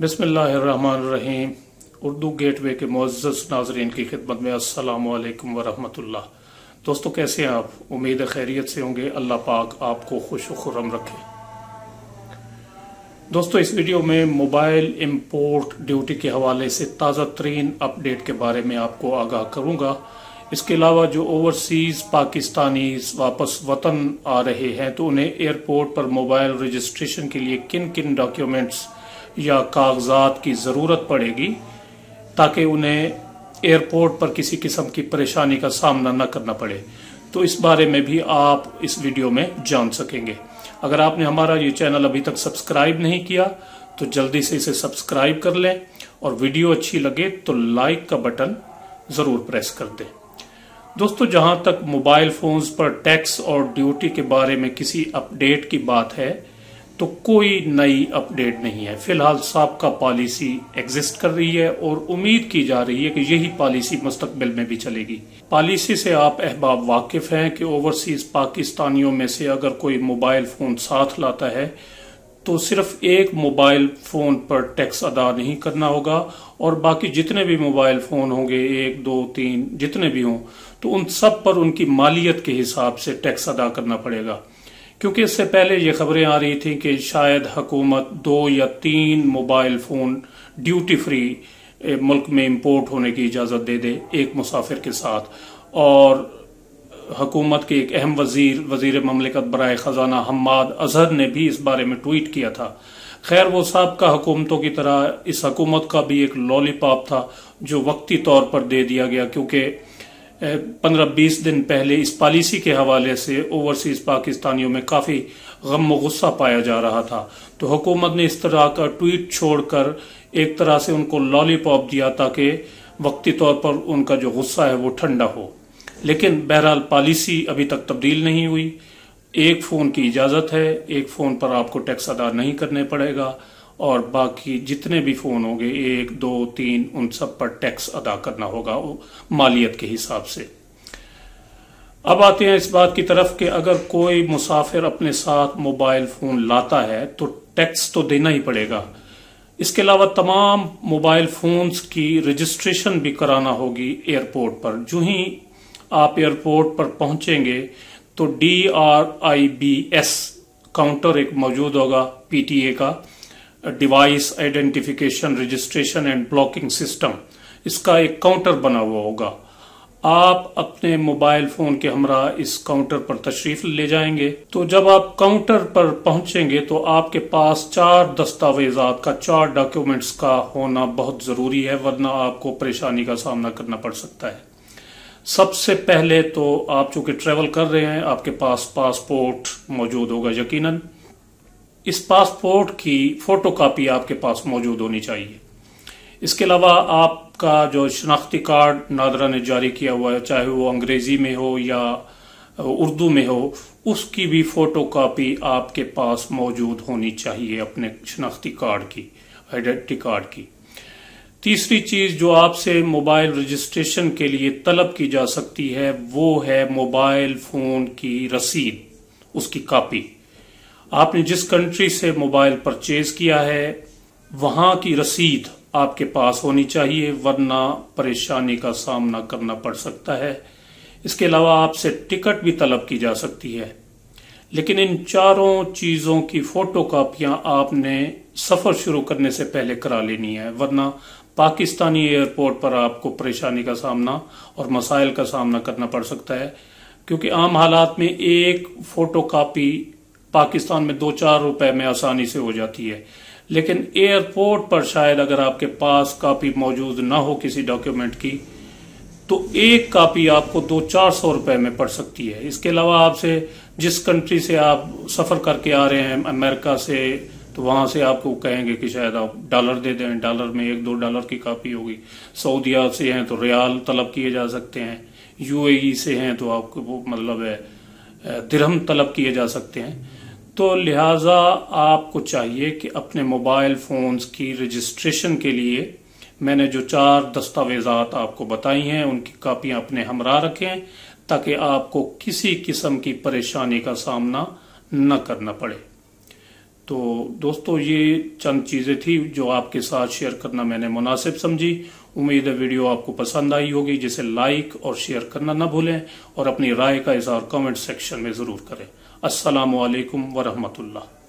बिस्मिल्लाहिर्रहमानिर्रहीम। उर्दू गेटवे के मुअज़्ज़ज़ नाज़रीन की खिदमत में अस्सलामु अलैकुम वरहमतुल्लाह। दोस्तों, कैसे हैं आप? उम्मीद है खैरियत से होंगे। अल्लाह पाक आपको खुश व खुर्रम रखे। दोस्तों, इस वीडियो में मोबाइल इंपोर्ट ड्यूटी के हवाले से ताज़ा तरीन अपडेट के बारे में आपको आगाह करूंगा। इसके अलावा जो ओवरसीज पाकिस्तानी वापस वतन आ रहे हैं तो उन्हें एयरपोर्ट पर मोबाइल रजिस्ट्रेशन के लिए किन किन डॉक्यूमेंट्स या कागजात की जरूरत पड़ेगी ताकि उन्हें एयरपोर्ट पर किसी किस्म की परेशानी का सामना न करना पड़े, तो इस बारे में भी आप इस वीडियो में जान सकेंगे। अगर आपने हमारा ये चैनल अभी तक सब्सक्राइब नहीं किया तो जल्दी से इसे सब्सक्राइब कर लें और वीडियो अच्छी लगे तो लाइक का बटन जरूर प्रेस कर दें। दोस्तों, जहां तक मोबाइल फोन्स पर टैक्स और ड्यूटी के बारे में किसी अपडेट की बात है तो कोई नई अपडेट नहीं है। फिलहाल साबका पॉलिसी एग्जिस्ट कर रही है और उम्मीद की जा रही है कि यही पॉलिसी मुस्तकबिल में भी चलेगी। पॉलिसी से आप अहबाब वाकिफ हैं कि ओवरसीज पाकिस्तानियों में से अगर कोई मोबाइल फोन साथ लाता है तो सिर्फ एक मोबाइल फोन पर टैक्स अदा नहीं करना होगा और बाकी जितने भी मोबाइल फोन होंगे, 1, 2, 3 जितने भी हों, तो उन सब पर उनकी मालियत के हिसाब से टैक्स अदा करना पड़ेगा। क्योंकि इससे पहले ये खबरें आ रही थी कि शायद हुकूमत 2 या 3 मोबाइल फोन ड्यूटी फ्री मुल्क में इंपोर्ट होने की इजाजत दे दे एक मुसाफिर के साथ। और हुकूमत के एक अहम वजीर ममलिकत बराए खजाना हम्माद अजहर ने भी इस बारे में ट्वीट किया था। खैर, वो साबका हुकूमतों की तरह इस हुकूमत का भी एक लॉलीपॉप था जो वक्ती तौर पर दे दिया गया, क्योंकि 15-20 दिन पहले इस पॉलिसी के हवाले से ओवरसीज पाकिस्तानियों में काफी गम व गुस्सा पाया जा रहा था। तो हुकूमत ने इस तरह का ट्वीट छोड़कर एक तरह से उनको लॉलीपॉप दिया ताकि वक्ती तौर पर उनका जो गुस्सा है वो ठंडा हो। लेकिन बहरहाल पॉलिसी अभी तक तब्दील नहीं हुई। एक फोन की इजाजत है, एक फोन पर आपको टैक्स अदा नहीं करने पड़ेगा और बाकी जितने भी फोन होंगे 1, 2, 3 उन सब पर टैक्स अदा करना होगा मालियत के हिसाब से। अब आते हैं इस बात की तरफ कि अगर कोई मुसाफिर अपने साथ मोबाइल फोन लाता है तो टैक्स तो देना ही पड़ेगा। इसके अलावा तमाम मोबाइल फोन्स की रजिस्ट्रेशन भी कराना होगी एयरपोर्ट पर। जो ही आप एयरपोर्ट पर पहुंचेंगे तो DRIBS काउंटर एक मौजूद होगा, PTA का, device identification registration and blocking system, इसका एक काउंटर बना हुआ होगा। आप अपने मोबाइल फोन के हमरा इस काउंटर पर तशरीफ ले जाएंगे। तो जब आप काउंटर पर पहुंचेंगे तो आपके पास 4 दस्तावेजात का, 4 डॉक्यूमेंट्स का होना बहुत जरूरी है, वरना आपको परेशानी का सामना करना पड़ सकता है। सबसे पहले तो आप चूंकि ट्रेवल कर रहे हैं, आपके पास पासपोर्ट मौजूद होगा यकीनन। इस पासपोर्ट की फोटोकॉपी आपके पास मौजूद होनी चाहिए। इसके अलावा आपका जो शनाख्ती कार्ड नादरा ने जारी किया हुआ है, चाहे वो अंग्रेजी में हो या उर्दू में हो, उसकी भी फोटोकॉपी आपके पास मौजूद होनी चाहिए, अपने शनाख्ती कार्ड की, आइडेंटिटी कार्ड की। तीसरी चीज जो आपसे मोबाइल रजिस्ट्रेशन के लिए तलब की जा सकती है वो है मोबाइल फोन की रसीद, उसकी कॉपी। आपने जिस कंट्री से मोबाइल परचेज किया है वहां की रसीद आपके पास होनी चाहिए, वरना परेशानी का सामना करना पड़ सकता है। इसके अलावा आपसे टिकट भी तलब की जा सकती है। लेकिन इन चारों चीजों की फोटोकॉपियां आपने सफर शुरू करने से पहले करा लेनी है, वरना पाकिस्तानी एयरपोर्ट पर आपको परेशानी का सामना और मसाइल का सामना करना पड़ सकता है। क्योंकि आम हालात में एक फोटोकॉपी पाकिस्तान में 2-4 रुपए में आसानी से हो जाती है, लेकिन एयरपोर्ट पर शायद अगर आपके पास कॉपी मौजूद ना हो किसी डॉक्यूमेंट की तो एक कॉपी आपको 200-400 रुपए में पड़ सकती है। इसके अलावा आपसे जिस कंट्री से आप सफर करके आ रहे हैं, अमेरिका से, तो वहां से आपको कहेंगे कि शायद आप डॉलर दे दें, डॉलर में 1-2 डॉलर की कॉपी होगी। सऊदीया से हैं तो रियाल तलब किए जा सकते हैं, UAE से हैं तो आपको वो मतलब है दिरहम तलब किए जा सकते हैं। तो लिहाजा आपको चाहिए कि अपने मोबाइल फोन्स की रजिस्ट्रेशन के लिए मैंने जो 4 दस्तावेजात आपको बताई हैं उनकी कापियां अपने हमरा रखें ताकि आपको किसी किस्म की परेशानी का सामना न करना पड़े। تو دوستو یہ چند چیزیں تھی جو آپ کے ساتھ شیئر کرنا میں نے مناسب سمجھی. امید ہے ویڈیو آپ کو پسند آئی ہوگی، جسے لائک اور شیئر کرنا نہ بھولیں اور اپنی رائے کا اظہار کامنٹ سیکشن میں ضرور کریں. السلام علیکم ورحمۃ اللہ.